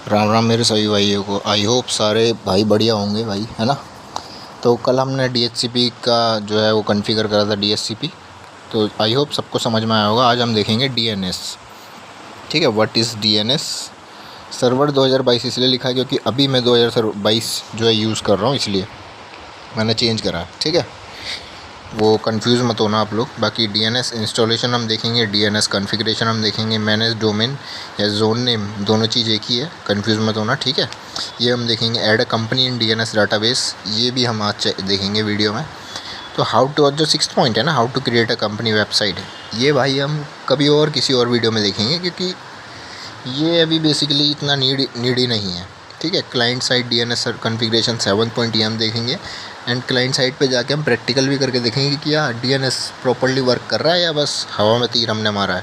राम राम मेरे सभी भाइयों को। आई होप सारे भाई बढ़िया होंगे भाई, है ना। तो कल हमने DHCP का जो है वो कॉन्फ़िगर करा था, DHCP। तो आई होप सबको समझ में आया होगा। आज हम देखेंगे DNS। ठीक है, व्हाट इज़ DNS। सर्वर 2022 इसलिए लिखा है क्योंकि अभी मैं 2022 जो है यूज़ कर रहा हूँ, इसलिए मैंने चेंज करा। ठीक है, वो कंफ्यूज मत होना आप लोग। बाकी DNS इंस्टॉलेशन हम देखेंगे, DNS कॉन्फ़िगरेशन हम देखेंगे, मैनेज डोमेन या जोन नेम दोनों चीज़ एक ही है, कंफ्यूज मत होना। ठीक है, ये हम देखेंगे। Add a company in DNS database, ये भी हम आज देखेंगे वीडियो में। तो हाउ टू, जो 6th पॉइंट है ना, how to create a company website, ये भाई हम कभी और किसी और वीडियो में देखेंगे, क्योंकि ये अभी बेसिकली इतना नीडी नहीं है। ठीक है, client side DNS configuration 7 point ये हम देखेंगे। एंड क्लाइंट साइड पे जाके हम प्रैक्टिकल भी करके देखेंगे कि क्या DNS प्रॉपर्ली वर्क कर रहा है या बस हवा में तीर हमने मारा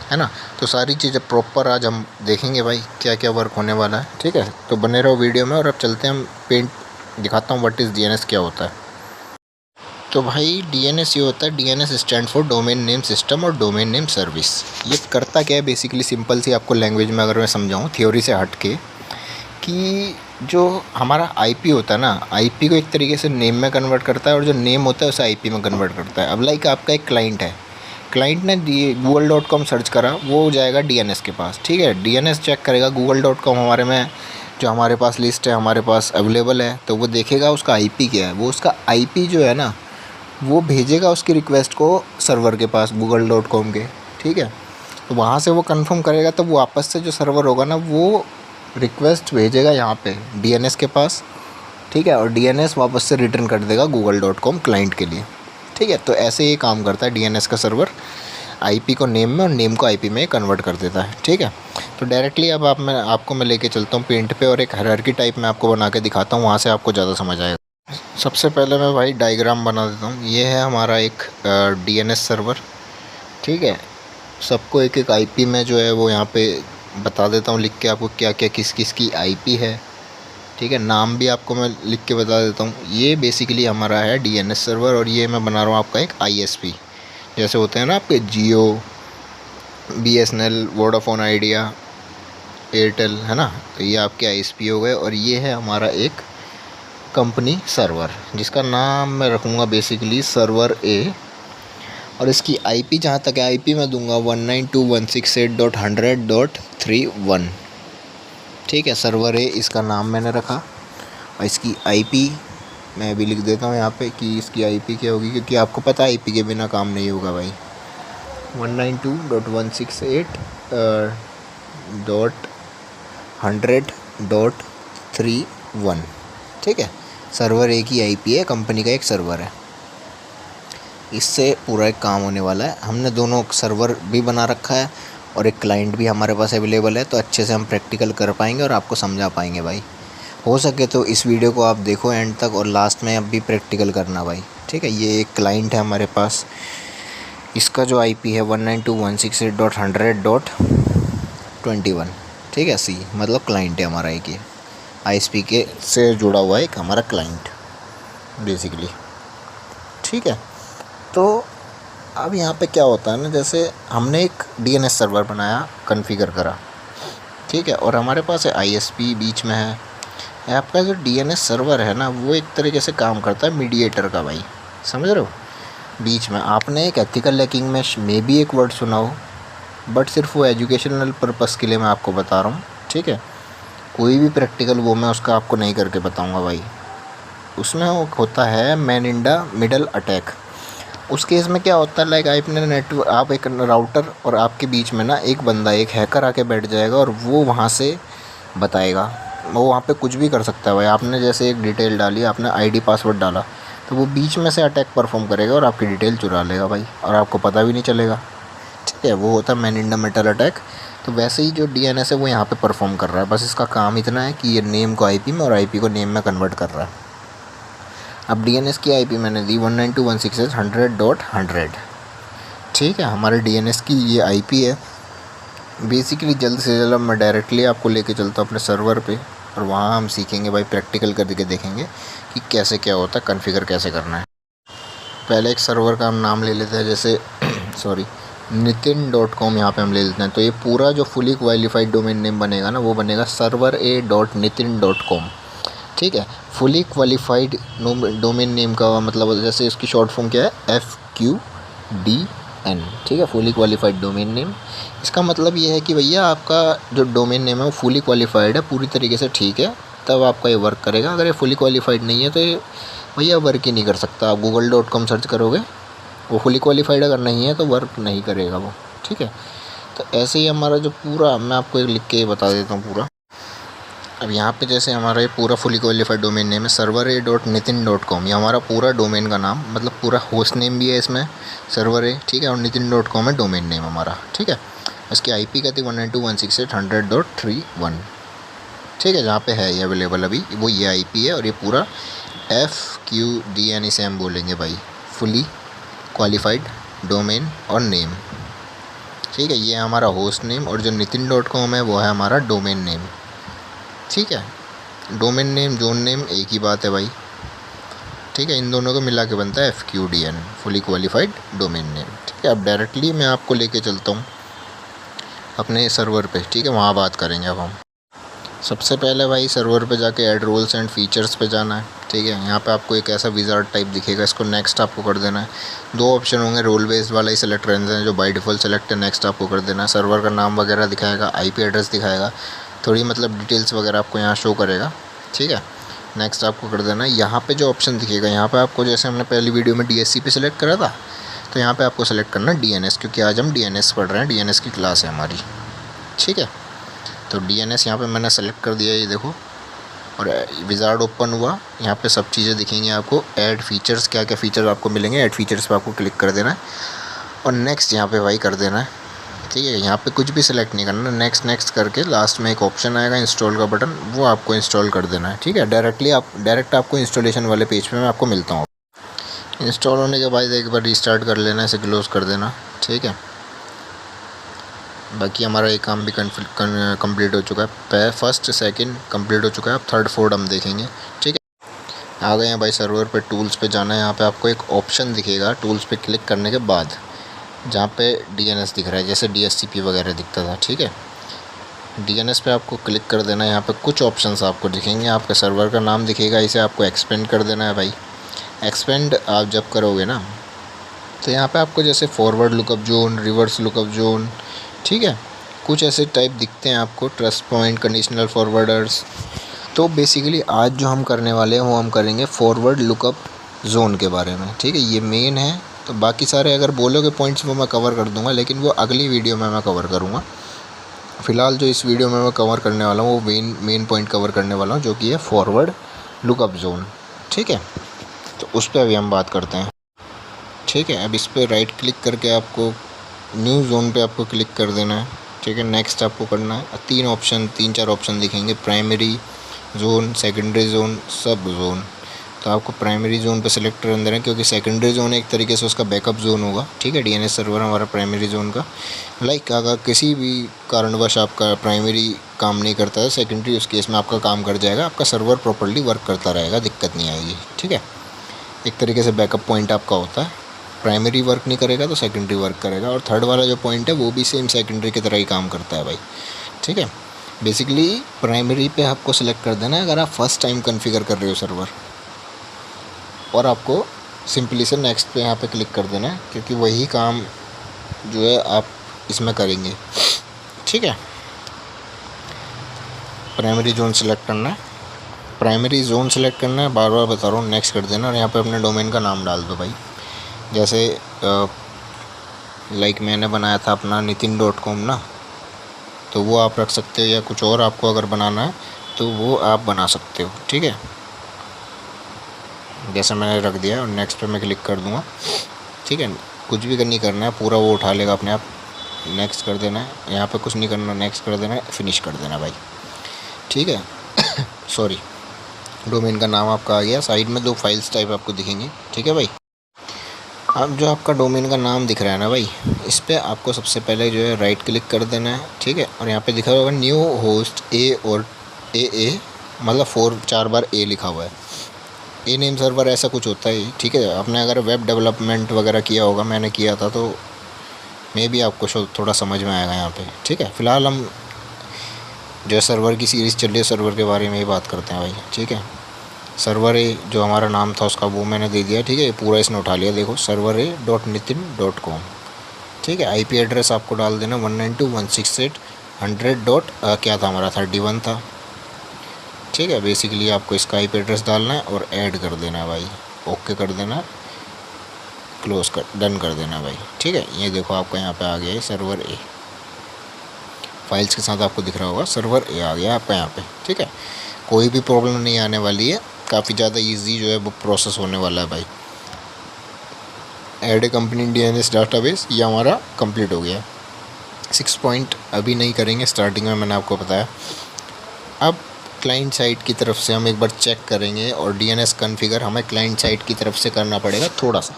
है ना। तो सारी चीज़ें प्रॉपर आज हम देखेंगे भाई, क्या क्या वर्क होने वाला है। ठीक है, तो बने रहो वीडियो में। और अब चलते हैं, हम पेंट दिखाता हूँ व्हाट इज़ DNS क्या होता है। तो भाई DNS ये होता है, DNS stand for domain name system और डोमेन नेम सर्विस। ये करता क्या है बेसिकली, सिंपल सी आपको लैंग्वेज में अगर मैं समझाऊँ थ्योरी से हट के, कि जो हमारा IP होता है ना, IP को एक तरीके से नेम में कन्वर्ट करता है, और जो नेम होता है उसे IP में कन्वर्ट करता है। अब लाइक आपका एक क्लाइंट है, क्लाइंट ने google.com सर्च करा, वो जाएगा DNS के पास। ठीक है, DNS चेक करेगा google.com हमारे में जो हमारे पास लिस्ट है, हमारे पास अवेलेबल है, तो वो देखेगा उसका IP क्या है। वो उसका IP जो है ना, वो भेजेगा उसकी रिक्वेस्ट को सर्वर के पास google.com के। ठीक है, तो वहाँ से वो कंफर्म करेगा, तो वो वापस से जो सर्वर होगा ना, वो रिक्वेस्ट भेजेगा यहाँ पे DNS के पास। ठीक है, और DNS वापस से रिटर्न कर देगा google.com क्लाइंट के लिए। ठीक है, तो ऐसे ये काम करता है DNS का सर्वर, IP को नेम में और नेम को IP में कन्वर्ट कर देता है। ठीक है, तो डायरेक्टली अब आपको मैं लेके चलता हूँ पेंट पे, और एक हायरार्की टाइप में आपको बना के दिखाता हूँ, वहाँ से आपको ज़्यादा समझ आएगा। सबसे पहले मैं भाई डायग्राम बना देता हूँ। ये है हमारा एक DNS सर्वर। ठीक है, सबको एक एक IP में जो है वो यहाँ पे बता देता हूँ लिख के आपको, क्या क्या किस किस की IP है। ठीक है, नाम भी आपको मैं लिख के बता देता हूँ। ये बेसिकली हमारा है DNS सर्वर, और ये मैं बना रहा हूँ आपका एक ISP, जैसे होते हैं ना आपके जियो, BSNL, वोडाफोन आइडिया, एयरटेल, है ना। तो ये आपके ISP हो गए, और ये है हमारा एक कंपनी सर्वर, जिसका नाम मैं रखूँगा बेसिकली सर्वर A। और इसकी IP जहाँ तक है, IP मैं दूंगा 192.168.100.31। ठीक है, सर्वर A इसका नाम मैंने रखा, और इसकी IP मैं भी लिख देता हूँ यहाँ पे कि इसकी IP क्या होगी, क्योंकि आपको पता है IP के बिना काम नहीं होगा भाई। 192.168.100.31। ठीक है, सर्वर A की IP है, कंपनी का एक सर्वर है। इससे पूरा एक काम होने वाला है। हमने दोनों सर्वर भी बना रखा है, और एक क्लाइंट भी हमारे पास अवेलेबल है, तो अच्छे से हम प्रैक्टिकल कर पाएंगे और आपको समझा पाएंगे भाई। हो सके तो इस वीडियो को आप देखो एंड तक, और लास्ट में अब भी प्रैक्टिकल करना भाई। ठीक है, ये एक क्लाइंट है हमारे पास, इसका जो IP है 192.168.100.21। ठीक है, C मतलब क्लाइंट है हमारा एक, ये ISP के से जुड़ा हुआ है एक हमारा क्लाइंट बेसिकली। ठीक है, तो अब यहाँ पे क्या होता है ना, जैसे हमने एक DNS सर्वर बनाया, कॉन्फ़िगर करा। ठीक है, और हमारे पास है ISP बीच में है। आपका जो DNS सर्वर है ना, वो एक तरीके से काम करता है मीडिएटर का भाई, समझ रहे हो। बीच में आपने एक एथिकल हैकिंग में भी एक वर्ड सुना हो, बट सिर्फ वो एजुकेशनल पर्पस के लिए मैं आपको बता रहा हूँ। ठीक है, कोई भी प्रैक्टिकल वो मैं उसका आपको नहीं करके बताऊँगा भाई। उसमें होता है man in the middle attack. उस केस में क्या होता है, लाइक आप एक राउटर और आपके बीच में ना एक बंदा, एक हैकर आके बैठ जाएगा, और वो वहाँ से बताएगा। वो वहाँ पे कुछ भी कर सकता है भाई। आपने जैसे एक डिटेल डाली, आपने ID पासवर्ड डाला, तो वो बीच में से अटैक परफॉर्म करेगा और आपकी डिटेल चुरा लेगा भाई, और आपको पता भी नहीं चलेगा। ठीक है, वो होता है man in the middle attack. तो वैसे ही जो DNS है वो यहाँ पे परफॉर्म कर रहा है। बस इसका काम इतना है कि ये नेम को IP में और IP को नेम में कन्वर्ट कर रहा है। अब DNS की IP मैंने दी 192.168.100.100। ठीक है, हमारे DNS की ये IP है बेसिकली। जल्द से जल्द मैं डायरेक्टली आपको लेके चलता हूँ अपने सर्वर पे, और वहाँ हम सीखेंगे भाई, प्रैक्टिकल करके देखेंगे कि कैसे क्या होता है, कॉन्फ़िगर कैसे करना है। पहले एक सर्वर का हम नाम ले लेते हैं, जैसे सॉरी, nitin.com यहाँ पे हम ले लेते हैं। तो ये पूरा जो फुली क्वालिफाइड डोमेन नेम बनेगा ना, वो बनेगा servera.nitin.com। ठीक है, फुली क्वालिफाइड डोमेन नेम का मतलब जैसे इसकी शॉर्ट फॉर्म क्या है, FQDN। ठीक है, फुली क्वालिफाइड डोमेन नेम। इसका मतलब ये है कि भैया आपका जो डोमेन नेम है वो फुली क्वालिफाइड है, पूरी तरीके से ठीक है, तब आपका ये वर्क करेगा। अगर ये फुली क्वालिफाइड नहीं है तो ये भैया वर्क ही नहीं कर सकता। आप google.com सर्च करोगे, वो फुली क्वालिफाइड अगर नहीं है तो वर्क नहीं करेगा वो। ठीक है, तो ऐसे ही हमारा जो पूरा, मैं आपको एक लिख के बता देता हूँ पूरा। अब यहाँ पे जैसे हमारा ये पूरा फुली क्वालिफाइड डोमेन नेम है servera.nitin.com, ये हमारा पूरा डोमेन का नाम, मतलब पूरा होस्ट नेम भी है इसमें servera। ठीक है, और nitin.com है डोमेन नेम हमारा। ठीक है, इसकी IP कहती है 192.168.100.31। ठीक है, जहाँ पे है ये अवेलेबल अभी वो ये IP है। और ये पूरा FQDN इसे हम बोलेंगे भाई, फुली क्वालिफाइड डोमेन और नेम। ठीक है, ये हमारा होस्ट नेम, और जो nitin.com है वो है हमारा डोमेन नेम। ठीक है, डोमेन नेम जोन नेम एक ही बात है भाई। ठीक है, इन दोनों को मिला के बनता है FQDN, fully qualified domain name. ठीक है, अब डायरेक्टली मैं आपको लेके चलता हूँ अपने सर्वर पे। ठीक है, वहाँ बात करेंगे अब हम। सबसे पहले भाई सर्वर पे जाके ऐड रोल्स एंड फीचर्स पे जाना है। ठीक है, यहाँ पे आपको एक ऐसा विजार्ड टाइप दिखेगा, इसको नेक्स्ट आपको कर देना है। दो ऑप्शन होंगे, रोल बेस्ड वाला ही सेलेक्ट रहने हैं जो बाय डिफ़ॉल्ट सेलेक्ट है, नेक्स्ट आपको कर देना है। सर्वर का नाम वगैरह दिखाएगा, IP एड्रेस दिखाएगा, थोड़ी मतलब डिटेल्स वगैरह आपको यहाँ शो करेगा। ठीक है, नेक्स्ट आपको कर देना है। यहाँ पे जो ऑप्शन दिखेगा, यहाँ पे आपको जैसे हमने पहली वीडियो में DHCP सेलेक्ट करा था, तो यहाँ पे आपको सेलेक्ट करना है DNS, क्योंकि आज हम DNS पढ़ रहे हैं, DNS की क्लास है हमारी। ठीक है, तो DNS यहाँ पे मैंने सेलेक्ट कर दिया, ये देखो, और विजार्ड ओपन हुआ। यहाँ पे सब चीज़ें दिखेंगी आपको, ऐड फीचर्स, क्या क्या फ़ीचर आपको मिलेंगे, ऐड फीचर्स पे आपको क्लिक कर देना है और नेक्स्ट यहाँ पे भाई कर देना है। ठीक है, यहाँ पे कुछ भी सिलेक्ट नहीं करना, नेक्स्ट नेक्स्ट करके लास्ट में एक ऑप्शन आएगा इंस्टॉल का बटन, वो आपको इंस्टॉल कर देना है। ठीक है, डायरेक्ट आपको इंस्टॉलेशन वाले पेज पे मैं आपको मिलता हूँ। इंस्टॉल होने के बाद एक बार रिस्टार्ट कर लेना, इसे क्लोज़ कर देना। ठीक है, बाकी हमारा एक काम भी कंप्लीट हो चुका है। फर्स्ट सेकंड कंप्लीट हो चुका है, अब थर्ड फोर्थ हम देखेंगे। ठीक है, आ गए हैं भाई सर्वर पे। टूल्स पे जाना है, यहाँ पे आपको एक ऑप्शन दिखेगा टूल्स पे क्लिक करने के बाद, जहाँ पे DNS दिख रहा है, जैसे DHCP वगैरह दिखता था। ठीक है, DNS पे आपको क्लिक कर देना है। यहाँ पे कुछ ऑप्शंस आपको दिखेंगे, आपके सर्वर का नाम दिखेगा, इसे आपको एक्सपेंड कर देना है भाई। एक्सपेंड आप जब करोगे ना, तो यहाँ पे आपको जैसे forward lookup zone, reverse lookup zone, ठीक है, कुछ ऐसे टाइप दिखते हैं आपको, ट्रस्ट पॉइंट, कंडीशनल फॉरवर्डर्स। तो बेसिकली आज जो हम करने वाले हैं वो हम करेंगे फॉरवर्ड लुकअप जोन के बारे में। ठीक है, ये मेन है, तो बाकी सारे अगर बोलोगे पॉइंट्स वो मैं कवर कर दूंगा, लेकिन वो अगली वीडियो में मैं कवर करूँगा। फ़िलहाल जो इस वीडियो में मैं कवर करने वाला हूँ वो मेन पॉइंट कवर करने वाला हूँ, जो कि है फॉरवर्ड लुकअप जोन। ठीक है, तो उस पर अभी हम बात करते हैं। ठीक है, अब इस पर राइट क्लिक करके आपको न्यू जोन पे आपको क्लिक कर देना है। ठीक है, नेक्स्ट आपको करना है। तीन चार ऑप्शन दिखेंगे, प्राइमरी जोन, सेकेंडरी जोन, सब जोन। तो आपको प्राइमरी जोन पे सेलेक्ट कर देना है, क्योंकि सेकेंडरी जोन एक तरीके से उसका बैकअप जोन होगा। ठीक है, DNS सर्वर हमारा प्राइमरी जोन का, अगर किसी भी कारणवश आपका प्राइमरी काम नहीं करता है, सेकेंडरी उस केस में आपका काम कर जाएगा, आपका सर्वर प्रॉपर्ली वर्क करता रहेगा, दिक्कत नहीं आएगी। ठीक है, एक तरीके से बैकअप पॉइंट आपका होता है, प्राइमरी वर्क नहीं करेगा तो सेकेंडरी वर्क करेगा। और थर्ड वाला जो पॉइंट है वो भी सेम सेकेंडरी की तरह ही काम करता है भाई। ठीक है, बेसिकली प्राइमरी पे आपको सेलेक्ट कर देना है अगर आप फर्स्ट टाइम कॉन्फ़िगर कर रहे हो सर्वर, और आपको सिंपली से नेक्स्ट पे यहाँ पे क्लिक कर देना है, क्योंकि वही काम जो है आप इसमें करेंगे। ठीक है, प्राइमरी जोन सेलेक्ट करना है, बार बार बता रहा हूँ, नेक्स्ट कर देना, और यहाँ पे अपने डोमेन का नाम डाल दो भाई। जैसे मैंने बनाया था अपना nitin.com ना, तो वो आप रख सकते हो, या कुछ और आपको अगर बनाना है तो वो आप बना सकते हो। ठीक है, जैसे मैंने रख दिया और नेक्स्ट पे मैं क्लिक कर दूँगा। ठीक है, कुछ भी नहीं करना है, पूरा वो उठा लेगा अपने आप। नेक्स्ट कर देना है, यहाँ पे कुछ नहीं करना, नेक्स्ट कर देना है, फिनिश कर देना भाई। ठीक है सॉरी, डोमेन का नाम आपका आ गया। साइड में दो फाइल्स टाइप आपको दिखेंगी। ठीक है भाई, अब जो आपका डोमेन का नाम दिख रहा है ना भाई, इस पर आपको सबसे पहले जो है राइट क्लिक कर देना है। ठीक है, और यहाँ पे दिखा होगा न्यू होस्ट A और AA, मतलब 4 बार A लिखा हुआ है, A नेम सर्वर ऐसा कुछ होता है। ठीक है, आपने अगर वेब डेवलपमेंट वगैरह किया होगा, मैंने किया था, तो मे भी आपको थोड़ा समझ में आएगा यहाँ पे, ठीक है। फ़िलहाल हम जो सर्वर की सीरीज़ चल रही है सर्वर के बारे में ही बात करते हैं भाई, ठीक है। सर्वर ए जो हमारा नाम था उसका वो मैंने दे दिया, ठीक है। ये पूरा इसने उठा लिया, देखो servera.nitin.com, ठीक है। आईपी एड्रेस आपको डाल देना 192.168.100. क्या था हमारा 31 था, ठीक है। बेसिकली आपको इसका आईपी एड्रेस डालना है और ऐड कर देना है भाई, ओके कर देना, क्लोज कर डन कर देना भाई, ठीक है। ये देखो आपका यहाँ पे आ गया है सर्वर ए, फाइल्स के साथ आपको दिख रहा होगा सर्वर ए आ गया आपका यहाँ पे, ठीक है। कोई भी प्रॉब्लम नहीं आने वाली है, काफ़ी ज़्यादा इजी जो है वो प्रोसेस होने वाला है भाई। Add a company DNS database ये हमारा कंप्लीट हो गया। 6 पॉइंट अभी नहीं करेंगे, स्टार्टिंग में मैंने आपको बताया। अब क्लाइंट साइड की तरफ से हम एक बार चेक करेंगे और डीएनएस कॉन्फ़िगर हमें क्लाइंट साइड की तरफ से करना पड़ेगा थोड़ा सा,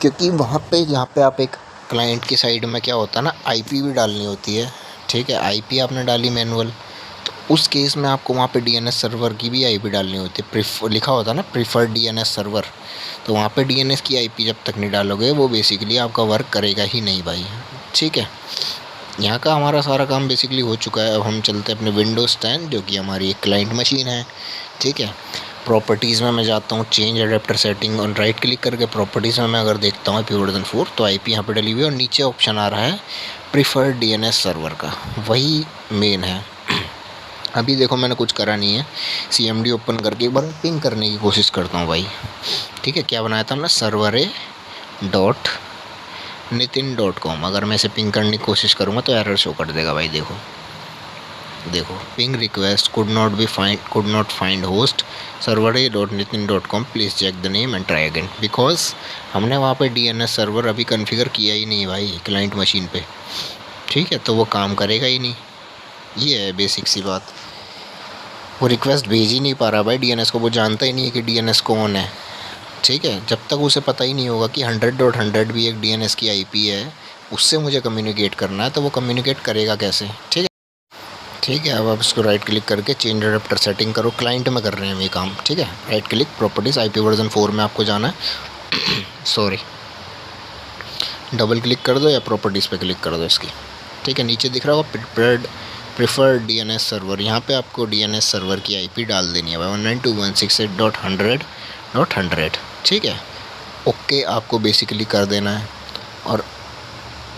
क्योंकि वहाँ पे जहाँ पे आप एक क्लाइंट की साइड में क्या होता है ना, आईपी भी डालनी होती है, ठीक है। आईपी आपने डाली मैनुअल, तो उस केस में आपको वहाँ पे डीएनएस सर्वर की भी आईपी डालनी होती है। लिखा होता है ना प्रीफर्ड डीएनएस सर्वर, तो वहाँ पे डीएनएस की आईपी जब तक नहीं डालोगे वो बेसिकली आपका वर्क करेगा ही नहीं भाई, ठीक है। यहाँ का हमारा सारा काम बेसिकली हो चुका है। अब हम चलते हैं अपने विंडोज़ 10 जो कि हमारी एक क्लाइंट मशीन है, ठीक है। प्रॉपर्टीज़ में मैं जाता हूँ, चेंज एडेप्टर सेटिंग और राइट क्लिक करके प्रॉपर्टीज़ में मैं अगर देखता हूँ आईपी वर्जन 4 तो आईपी यहाँ पे डली हुई है और नीचे ऑप्शन आ रहा है प्रीफर्ड डीएनएस सर्वर का, वही मेन है। अभी देखो मैंने कुछ करा नहीं है, CMD ओपन करके एक बार पिंग करने की कोशिश करता हूँ भाई, ठीक है। क्या बनाया था हमने servera.nitin.com, अगर मैं इसे पिंग करने की कोशिश करूँगा तो एरर शो कर देगा भाई। देखो ping request could not find host servera.nitin.com please check the name and try again, because हमने वहाँ पे डीएनएस सर्वर अभी कॉन्फ़िगर किया ही नहीं भाई क्लाइंट मशीन पे, ठीक है। तो वो काम करेगा ही नहीं, ये है बेसिक सी बात। वो रिक्वेस्ट भेज ही नहीं पा रहा भाई डीएनएस को, वो जानता ही नहीं है कि डीएनएस कौन है, ठीक है। जब तक उसे पता ही नहीं होगा कि 100.100 भी एक डीएनएस की आईपी है, उससे मुझे कम्युनिकेट करना है, तो वो कम्युनिकेट करेगा कैसे, ठीक है। ठीक है, अब आप इसको राइट क्लिक करके चेंज एडेप्टर सेटिंग करो, क्लाइंट में कर रहे हैं ये काम, ठीक है। Right click properties IP version 4 में आपको जाना है सॉरी, डबल क्लिक कर दो या प्रॉपर्टीज़ पे क्लिक कर दो इसकी, ठीक है। नीचे दिख रहा होगा प्रीफर्ड डीएनएस सर्वर, यहाँ पे आपको डीएनएस सर्वर की आईपी डाल देनी है 192.168.100.100, ठीक है। ओके आपको बेसिकली कर देना है और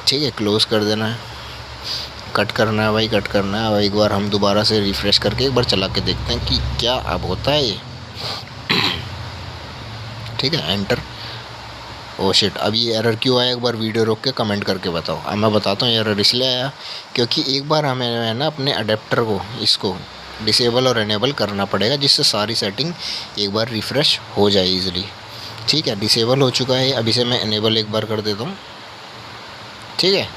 ठीक है क्लोज कर देना है, कट करना है भाई, कट करना है। अब एक बार हम दोबारा से रिफ़्रेश करके एक बार चला के देखते हैं कि क्या अब होता है ये ठीक है, एंटर। ओ शिट, अब ये एरर क्यों आया, एक बार वीडियो रोक के कमेंट करके बताओ। अब मैं बताता हूँ एरर इसलिए आया क्योंकि एक बार हमें है ना अपने अडेप्टर को इसको डिसेबल और इनेबल करना पड़ेगा, जिससे सारी सेटिंग एक बार रिफ़्रेश हो जाए ईज़िली, ठीक है। डिसेबल हो चुका है, अब इसे मैं इनेबल एक बार कर देता हूँ, ठीक है।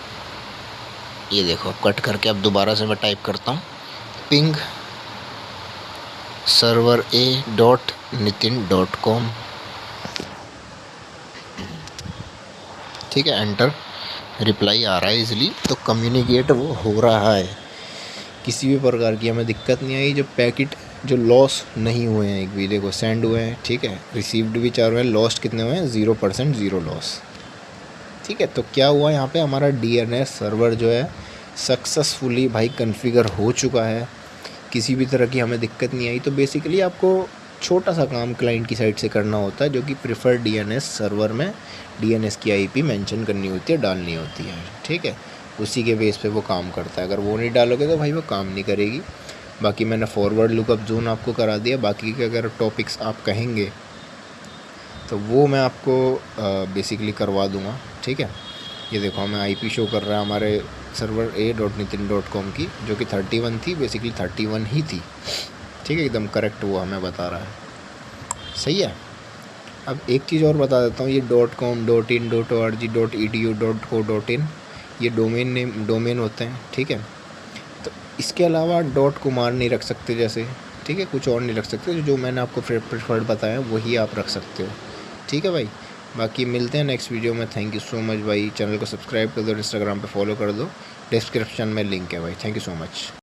ये देखो अब कट करके अब दोबारा से मैं टाइप करता हूँ पिंग servera.nitin.com, ठीक है, एंटर। रिप्लाई आ रहा है इजीली, तो कम्युनिकेट वो हो रहा है, किसी भी प्रकार की हमें दिक्कत नहीं आई। जो पैकेट जो लॉस नहीं हुए हैं, एक भी देखो सेंड हुए हैं, ठीक है, रिसीव्ड भी 4 हुए हैं, लॉस्ट कितने हुए हैं 0%, 0 लॉस, ठीक है। तो क्या हुआ यहाँ पे हमारा डीएनएस सर्वर जो है सक्सेसफुली भाई कॉन्फ़िगर हो चुका है, किसी भी तरह की हमें दिक्कत नहीं आई। तो बेसिकली आपको छोटा सा काम क्लाइंट की साइड से करना होता है, जो कि प्रीफर्ड डीएनएस सर्वर में डीएनएस की आईपी मेंशन करनी होती है, डालनी होती है, ठीक है। उसी के बेस पे वो काम करता है, अगर वो नहीं डालोगे तो भाई वो काम नहीं करेगी। बाकी मैंने फॉरवर्ड लुकअप जोन आपको करा दिया, बाकी के अगर टॉपिक्स आप कहेंगे तो वो मैं आपको बेसिकली करवा दूँगा, ठीक है। ये देखो हमें आईपी शो कर रहा है हमारे servera.nitin.com की, जो कि 31 थी, बेसिकली 31 ही थी, ठीक है, एकदम करेक्ट वो हमें बता रहा है, सही है। अब एक चीज़ और बता देता हूँ, ये .com, .in, .org, .edu, .co.in ये डोमेन होते हैं, ठीक है। तो इसके अलावा डॉट को मार नहीं रख सकते जैसे, ठीक है, कुछ और नहीं रख सकते, जो मैंने आपको प्रेफर्ड बताया वही आप रख सकते हो, ठीक है भाई। बाकी मिलते हैं नेक्स्ट वीडियो में। थैंक यू सो मच भाई, चैनल को सब्सक्राइब कर दो, इंस्टाग्राम पे फॉलो कर दो, डिस्क्रिप्शन में लिंक है भाई। Thank you so much.